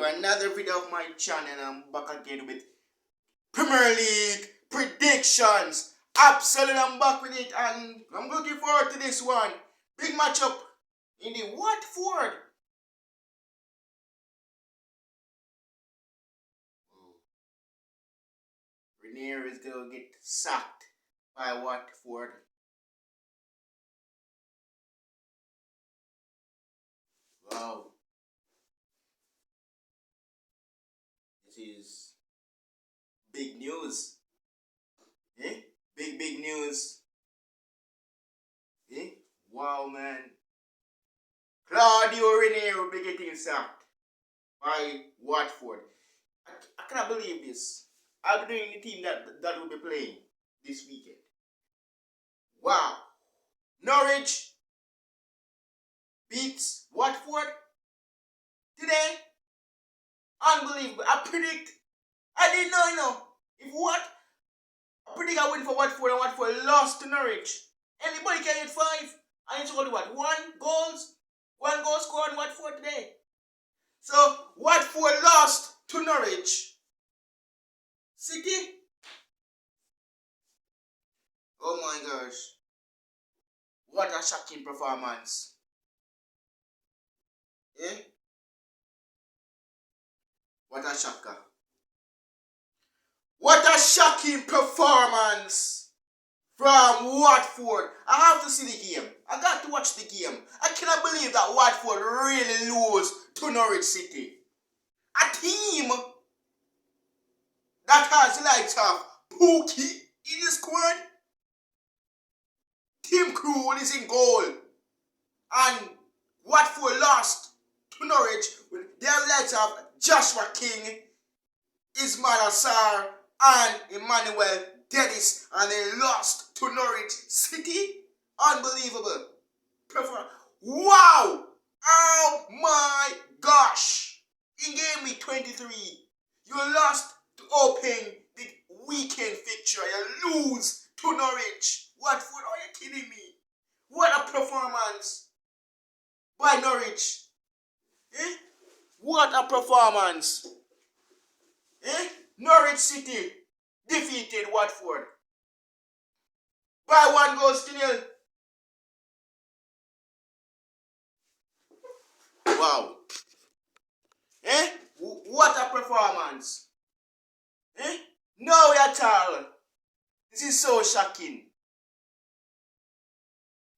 to another video of my channel. I'm back again with Premier League predictions. Absolutely, I'm back with it and I'm looking forward to this one. Big matchup in the Watford. Renier is going to get sacked by Watford. Wow. This is big news. Eh? Big news. Eh? Wow, man. Claudio Renier will be getting sacked by Watford. I cannot believe this. I'll be doing the team that will be playing this weekend. Wow. Norwich beats Watford today. Unbelievable. I didn't know, If what? I predict I win for Watford and Watford lost to Norwich. Anybody can get 5. I need to go to what? 1 goal scored in Watford today. So Watford lost to Norwich City. Oh my gosh. What a shocking performance. Eh? What a shocker. What a shocking performance from Watford. I have to see the game. I got to watch the game. I cannot believe that Watford really lose to Norwich City. A team that has the likes of Pookie in the squad. Tim Krul is in goal. And Watford lost to Norwich with their likes of Joshua King, Ismail Assar, and Emmanuel Dennis, and they lost to Norwich City. Unbelievable. Wow! Oh my gosh! In game week 23, you lost to open the weekend fixture. You lose to Norwich. Watford, are you kidding me? What a performance by Norwich. Eh? What a performance. Eh? Norwich City defeated Watford by 1-0. Wow. Eh? What a performance. Eh? No way at all. This is so shocking.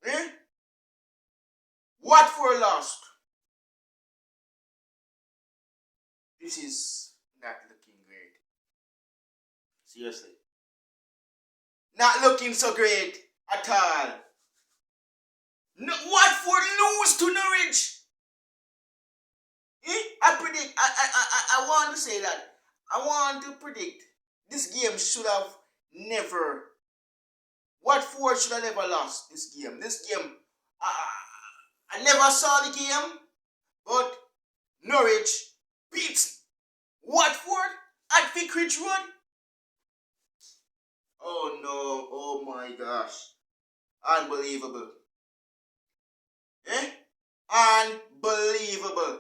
Eh? Watford lost. This is not looking great. Seriously. Not looking so great at all. No, Watford lose to Norwich. I want to say that. I want to predict this game should have never. Watford should have never lost this game. This game, I never saw the game, but Norwich beats Watford at Vicarage Road. Oh no, oh my gosh. Unbelievable. Eh? Unbelievable.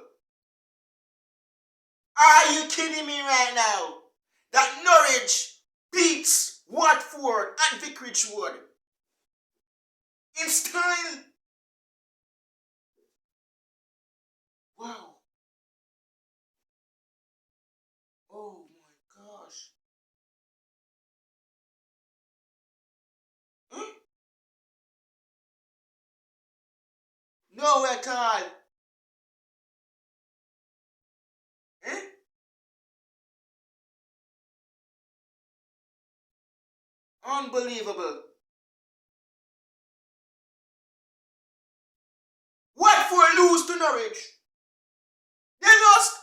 Are you kidding me right now? That Norwich beats Watford at Vicarage Road in style. Wow. Oh my gosh. Huh? No at all. Eh? Unbelievable. Watford lose to Norwich. They lost.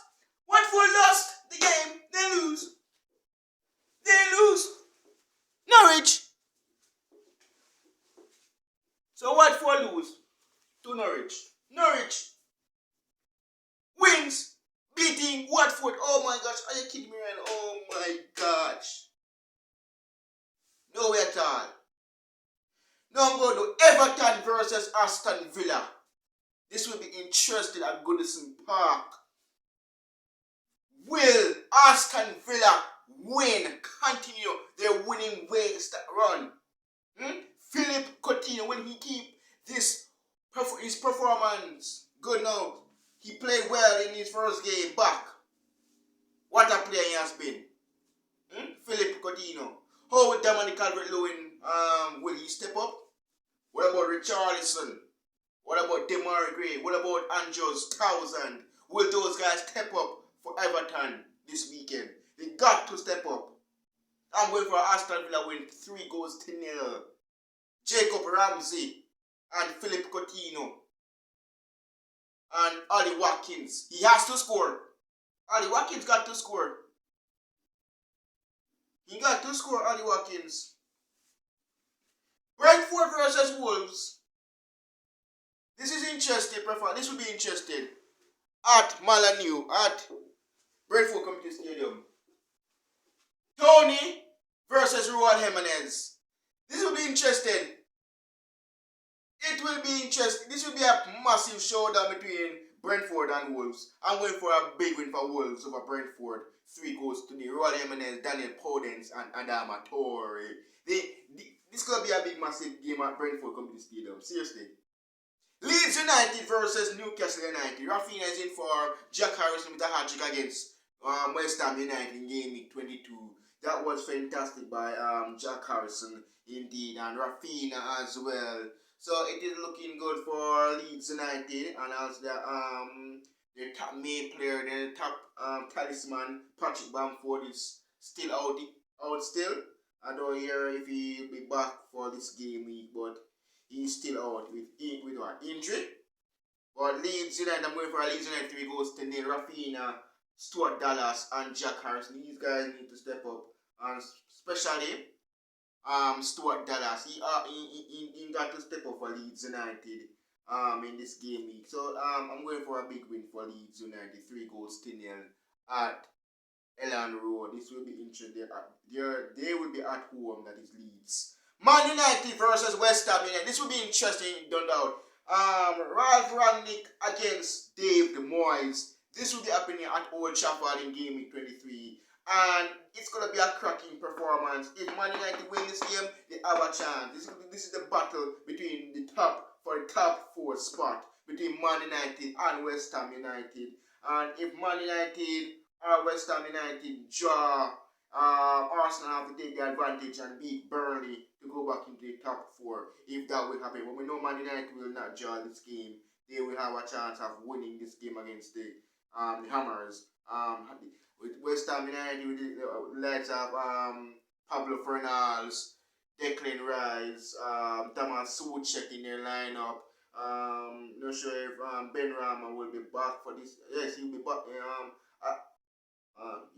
Watford lost the game. They lose. Norwich. So Watford lose to Norwich. Norwich wins, beating Watford. Oh my gosh, are you kidding me right now? Oh my gosh. No way at all. Now I'm going to Everton versus Aston Villa. This will be interesting at Goodison Park. Aston Villa win, continue their winning ways run. Philip Coutinho, will he keep his performance good now? He played well in his first game back. What a player he has been. Philip Coutinho. How with Dominic Calvert-Lewin, will he step up? What about Richarlison? What about Demar Gray? What about Andros Townsend? Will those guys step up for Everton this weekend? They got to step up. I'm going for Aston Villa win 3-0. Jacob Ramsey and Philip Coutinho and Ollie Watkins. He has to score. Ollie Watkins got to score. He got to score, Ollie Watkins. Brentford versus Wolves. This is interesting, this will be interesting. At Molineux, at Brentford Community Stadium. Tony versus Raul Jimenez. This will be interesting. It will be interesting. This will be a massive showdown between Brentford and Wolves. I'm going for a big win for Wolves over Brentford. 3 goals to the Raul Jimenez, Daniel Podence, and Adama Torre. This could be a big massive game at Brentford Community Stadium. Seriously. Leeds United versus Newcastle United. Rafinha is in for Jack Harrison with a hat-trick against West Ham United in game week 22. That was fantastic by Jack Harrison indeed, and Rafinha as well. So it is looking good for Leeds United, and also their top main player, their top talisman, Patrick Bamford, is still out still. I don't hear if he'll be back for this game week, but he's still out with an injury. But Leeds United, I'm going for a Leeds United 3-0. Rafinha, Stuart Dallas, and Jack Harrison. These guys need to step up, and especially Stuart Dallas. He got to step up for Leeds United in this game week. So I'm going for a big win for Leeds United, 3-0 at Elland Road. This will be interesting. They will be at home, that is Leeds. Man United versus West Ham United. This will be interesting, don't doubt. Ralph Rangnick against Dave De Moyes. This will be happening at Old Trafford in game week 23. And it's going to be a cracking performance. If Man United win this game, they have a chance. This is the battle between the top 4 spot between Man United and West Ham United. And if Man United or West Ham United draw, Arsenal have to take the advantage and beat Burnley to go back into the top 4. If that will happen, but we know Man United will not draw this game. They will have a chance of winning this game against the Hammers. With West Ham United, with the likes of Pablo Fernandes, Declan Rice, Thomas Soucek in their lineup. Not sure if Ben Rama will be back for this. Yes, he'll be back.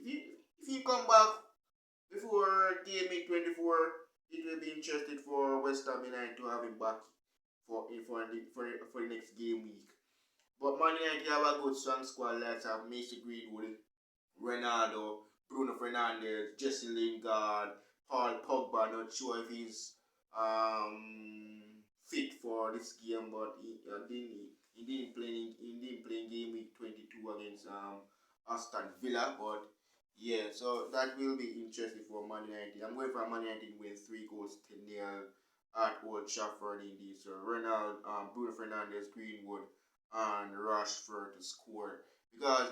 If he come back before game week 24, it will be interesting for West Ham United to have him back for the next game week. But Man United have a good strong squad. Let's have Mason Greenwood, Ronaldo, Bruno Fernandes, Jesse Lingard, Paul Pogba. Not sure if he's fit for this game, but he didn't play in game week 22 against Aston Villa. But yeah, so that will be interesting for Man United. I'm going for a Man United win 3-0 at Old Trafford indeed. So Ronaldo, Bruno Fernandes, Greenwood, and Rashford to score, because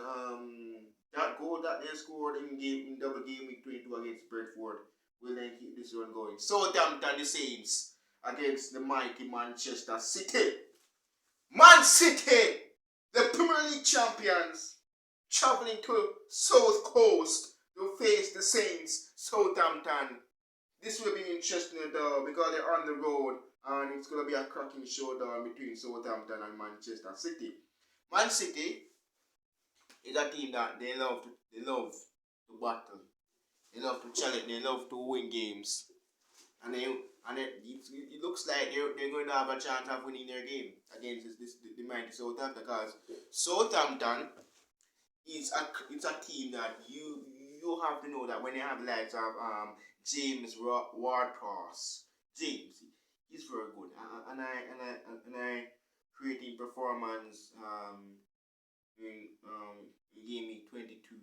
that goal that they scored in double game week 22 against Brentford will then keep this one going. Southampton, the Saints against the mighty Manchester City. Man City, the Premier League champions, traveling to South Coast to face the Saints, Southampton. This will be interesting though, because they're on the road, and it's going to be a cracking showdown between Southampton and Manchester City. Man City is a team that they love to battle. They love to challenge. They love to win games. And it looks like they're going to have a chance of winning their game against the mighty Southampton, because Southampton it's a team that you have to know that when they have likes of James Ward-Prowse. James, he's very good, and I creating performance in game week 22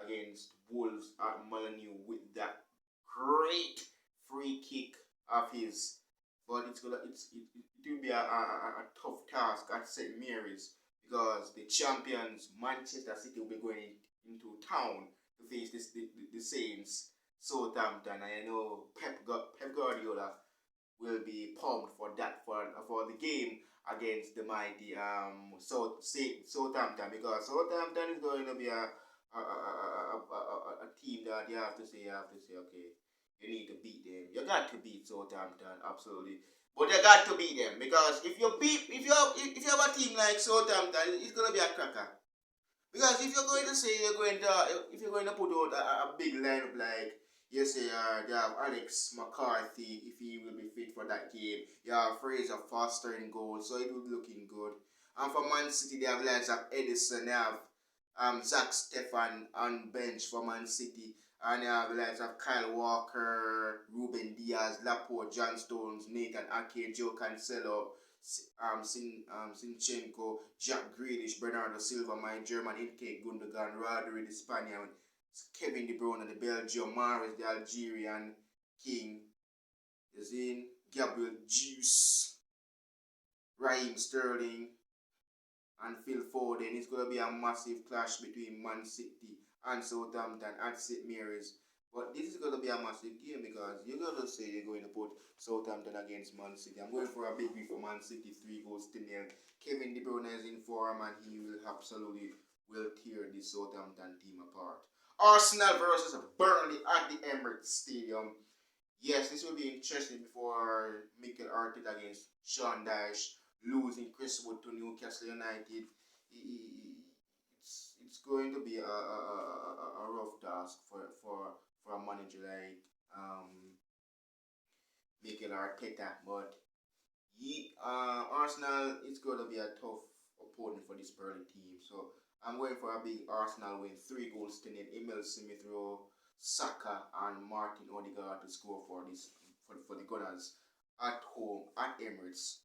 against against Wolves at Molyneux with that great free kick of his. But it will be a tough task at St. Mary's because the champions Manchester City will be going into town to face the Saints Southampton. And I know Pep Guardiola will be pumped for the game against the mighty Southampton, because Southampton is going to be a team that you have to say okay, you need to beat them. You got to beat Southampton, absolutely. But you got to beat them, because if you have a team like Southampton, it's gonna be a cracker. Because if you're going to say if you're going to put out a big lineup like you say you have Alex McCarthy, if he will be fit for that game, you have Fraser Foster in goal, so it will be looking good. And for Man City, they have lads of Edison, they have Zach Stefan on bench for Man City, and they have lads of Kyle Walker, Ruben Diaz, Laporte, John Stones, Nathan Ake, Joe Cancelo, Sinchenko, Jack Grealish, Bernardo Silva, my German, Ilkay Gundogan, Rodri the Spaniard, Kevin De Bruyne, the Belgium, Mahrez the Algerian king, is in Gabriel Jesus, Raheem Sterling, and Phil Foden. It's going to be a massive clash between Man City and Southampton at St. Mary's. But this is going to be a massive game because you're going to say you're going to put Southampton against Man City. I'm going for a big win for Man City, 3-0. Kevin De Bruyne is in form and he will absolutely tear the Southampton team apart. Arsenal versus Burnley at the Emirates Stadium. Yes, this will be interesting before Mikel Arteta against Sean Dyche, losing Chris Wood to Newcastle United. It's going to be a rough task for a manager like Mikel Arteta, but Arsenal is going to be a tough opponent for this Burnley team. So I'm going for a big Arsenal win, 3-0. Emil Smith Rowe, Saka, and Martin Odegaard to score for the Gunners at home at Emirates.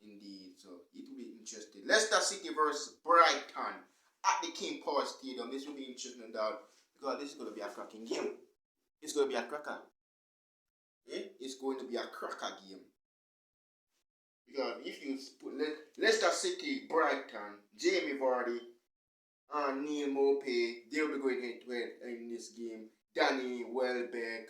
Indeed, so it will be interesting. Leicester City versus Brighton at the King Power Stadium. This will be interesting, because this is going to be a cracking game. It's going to be a cracker. It's going to be a cracker game. Because if you put Leicester City, Brighton, Jamie Vardy, and Neil Maupay, they'll be going head to head in this game. Danny Welbeck,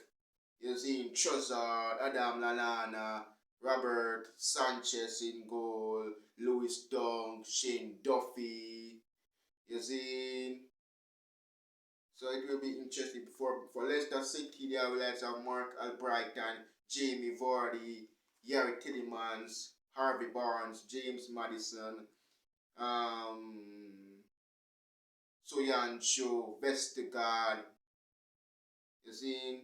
you see Trossard, Adam Lallana, Robert Sanchez in goal, Lewis Dunk, Shane Duffy, you see. So it will be interesting. For Leicester City, they have likes of Mark Albrighton, Jamie Vardy, Yari Tillemans, Harvey Barnes, James Madison, Soyancho, Vestergaard, you see,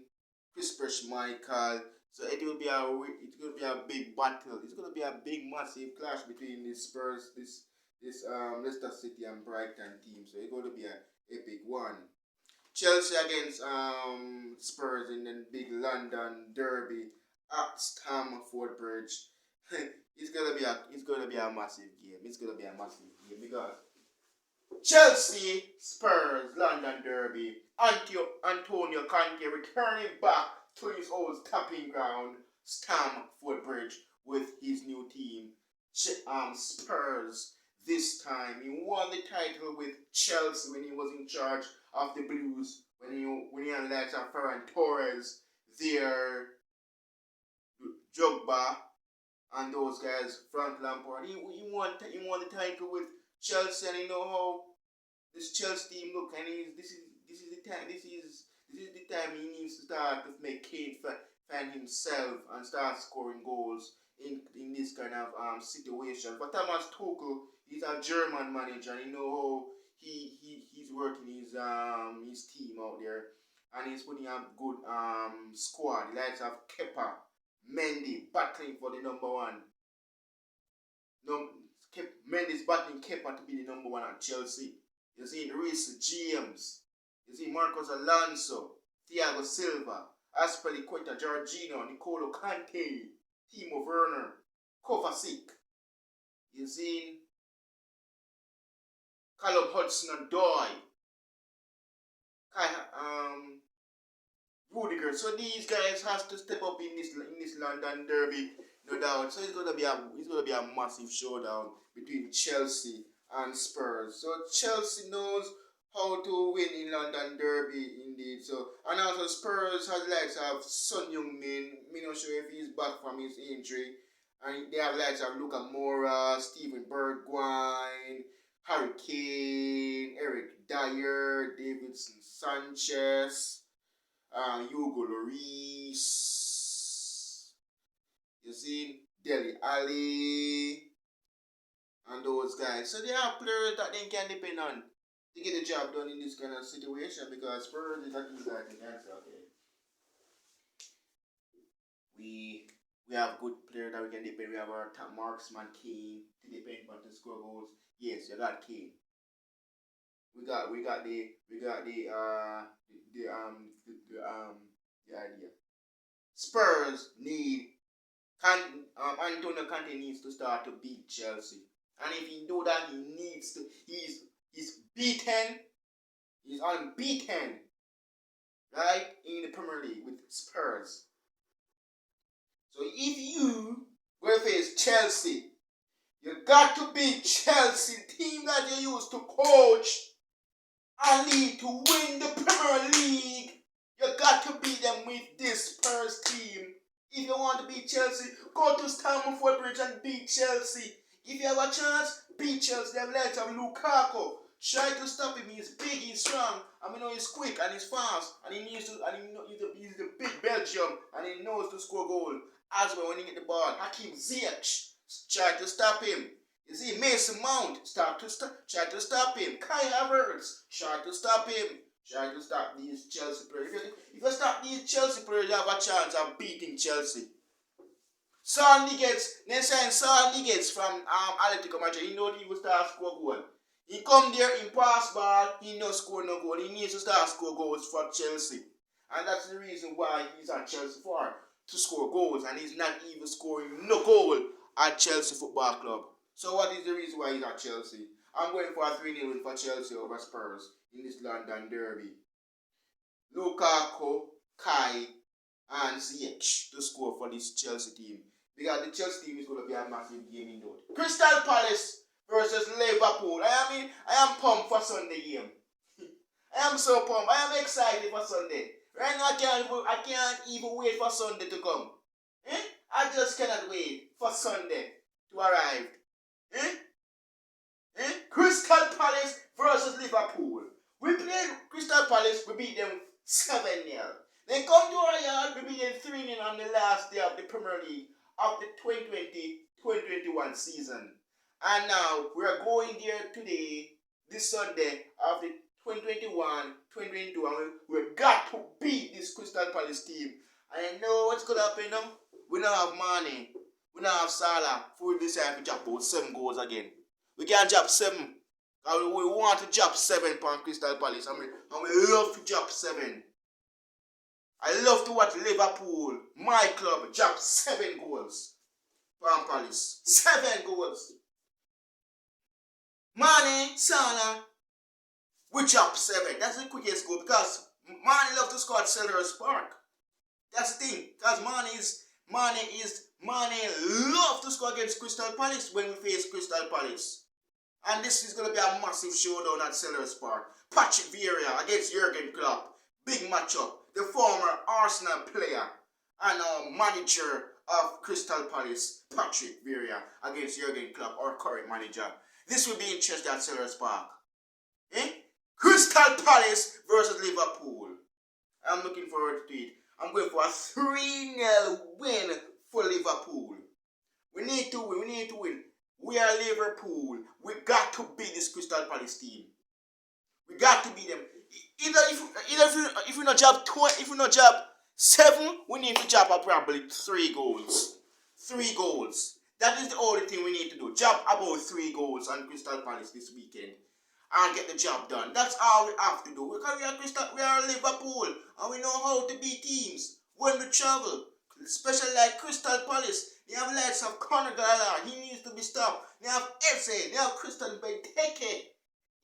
Chris Michael. So it will be a big battle. It's going to be a big, massive clash between the Spurs, this Leicester City and Brighton team. So it's going to be an epic one. Chelsea against Spurs in the big London derby at Stamford Bridge. It's gonna be a massive game. It's gonna be a massive game because Chelsea, Spurs, London derby. Antonio Conte returning back to his old stomping ground, Stamford Bridge, with his new team, Spurs. This time he won the title with Chelsea when he was in charge of the Blues, when he had likes of Ferran Torres, their Drogba, and those guys, Frank Lampard. He won the title with Chelsea, and you know how this Chelsea team look, and this is the time he needs to start to make Kane find himself and start scoring goals in this kind of situation. But Thomas Tuchel, he's a German manager, and you know how he's working his team out there, and he's putting a good squad. The likes of Kepa, Mendy battling for the number one. Mendy's battling Kepa to be the number one at Chelsea. You see Reece James, you see Marcos Alonso, Thiago Silva, Aspilicueta, Jorginho, N'Golo Kante, Timo Werner, Kovacic. You see Callum Hudson-Odoi, players. So these guys have to step up in this London derby, no doubt. So it's gonna be a massive showdown between Chelsea and Spurs. So Chelsea knows how to win in London derby indeed. So and also Spurs has likes have Son Heung-min. Me not sure if he's back from his injury. And they have likes of Luka Moura, Steven Bergwijn, Harry Kane, Eric Dyer, Davidson Sanchez, Hugo Lloris, you see, Dele Alli, and those guys. So they are players that they can depend on to get the job done in this kind of situation because Spurs is not easy to answer. Okay, we have good players that we can depend. We have our top marksman Kane to depend on to score goals. Yes, you got Kane. We got the idea. Spurs need Antonio Conte needs to start to beat Chelsea, and if he do that, he needs to. He's beaten. He's unbeaten, right, in the Premier League with Spurs. So if you will face Chelsea, you got to beat Chelsea, team that you used to coach and lead to win the Premier League. You got to beat them with this Spurs team. If you want to beat Chelsea, go to Stamford Bridge and beat Chelsea. If you have a chance, beat Chelsea. They have likes of Lukaku. Try to stop him. He's big, he's strong. I mean, he's quick and he's fast, and he's the big Belgium, and he knows to score goal as well when he get the ball. Hakim Ziyech, try to stop him. You see, Mason Mount, try to stop him. Kai Havertz, try to stop him. Try to stop these Chelsea players. If you stop these Chelsea players, you have a chance of beating Chelsea. Saul Niguez from Atletico Madrid, he know he will start score goal. He come there, he pass ball, he no score no goal. He needs to start score goals for Chelsea. And that's the reason why he's at Chelsea for, to score goals. And he's not even scoring no goal at Chelsea Football Club. So what is the reason why he's at Chelsea? I'm going for a 3-0 win for Chelsea over Spurs in this London derby. Lukaku, Kai, and Ziyech to score for this Chelsea team. Because the Chelsea team is going to be a massive game indeed. Crystal Palace versus Liverpool. I am pumped for Sunday game. I am so pumped. I am excited for Sunday. Right now, I can't even wait for Sunday to come. I just cannot wait for Sunday to arrive. Crystal Palace versus Liverpool. We played Crystal Palace, we beat them 7-0. Then come to our yard, we beat them 3-0 on the last day of the Premier League of the 2020-2021 season. And now we're going there today, this Sunday of the 2021-2022, and we've got to beat this Crystal Palace team. And I know what's going to happen now. We don't have Mane, we don't have Salah. We decide to drop about 7 goals again. We can't drop 7. We want to drop 7 on Crystal Palace, and we love to drop 7. I love to watch Liverpool, my club, drop 7 goals on Palace. 7 goals. Mane, Salah, we drop 7. That's the quickest goal because Mane love to score at Selhurst Park. That's the thing. Because Mane love to score against Crystal Palace when we face Crystal Palace. And this is going to be a massive showdown at Selhurst Park. Patrick Vieira against Jurgen Klopp. Big matchup. The former Arsenal player and manager of Crystal Palace, Patrick Vieira, against Jurgen Klopp, our current manager. This will be interesting at Selhurst Park. Crystal Palace versus Liverpool. I'm looking forward to it. I'm going for a 3-0 win for Liverpool. We need to win. We are Liverpool. We got to beat this Crystal Palace team. We got to beat them. If we not job 20, if we not job 7, we need to job probably 3 goals. 3 goals. That is the only thing we need to do. Job about 3 goals on Crystal Palace this weekend and get the job done. That's all we have to do. Because we are Liverpool and we know how to beat teams when we travel. Especially like Crystal Palace. They have likes of Conor Gallagher. He needs to be stopped. They have Eze. They have Christian Benteke.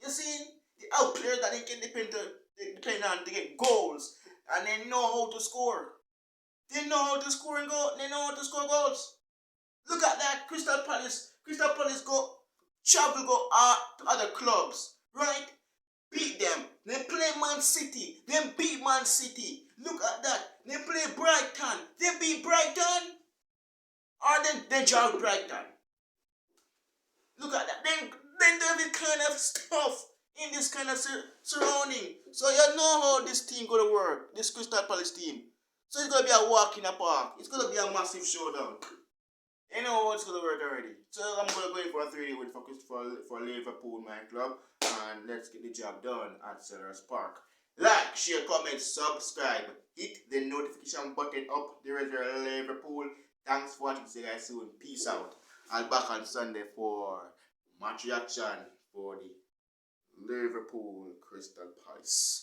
You see? The outplayers that they can depend on to get goals. and they know how to score. They know how to score and go. They know how to score goals. Look at that, Crystal Palace. Crystal Palace go to other clubs, right? Beat them. They play Man City. Then beat Man City. Look at that. They play Brighton. They beat Brighton. Or they draw Brighton. Look at that. Then there's this kind of stuff in this kind of surrounding. So you know how this team gonna work. This Crystal Palace team. So it's gonna be a walk in the park. It's gonna be a massive showdown. You know how it's gonna work already. So I'm gonna go in for a 3-day win for Liverpool, my club, and let's get the job done at Sellers Park. Like, share, comment, subscribe, hit the notification button up. There is your Liverpool. Thanks for watching. See you guys soon. Peace out. I'll be back on Sunday for match reaction for the Liverpool Crystal Palace.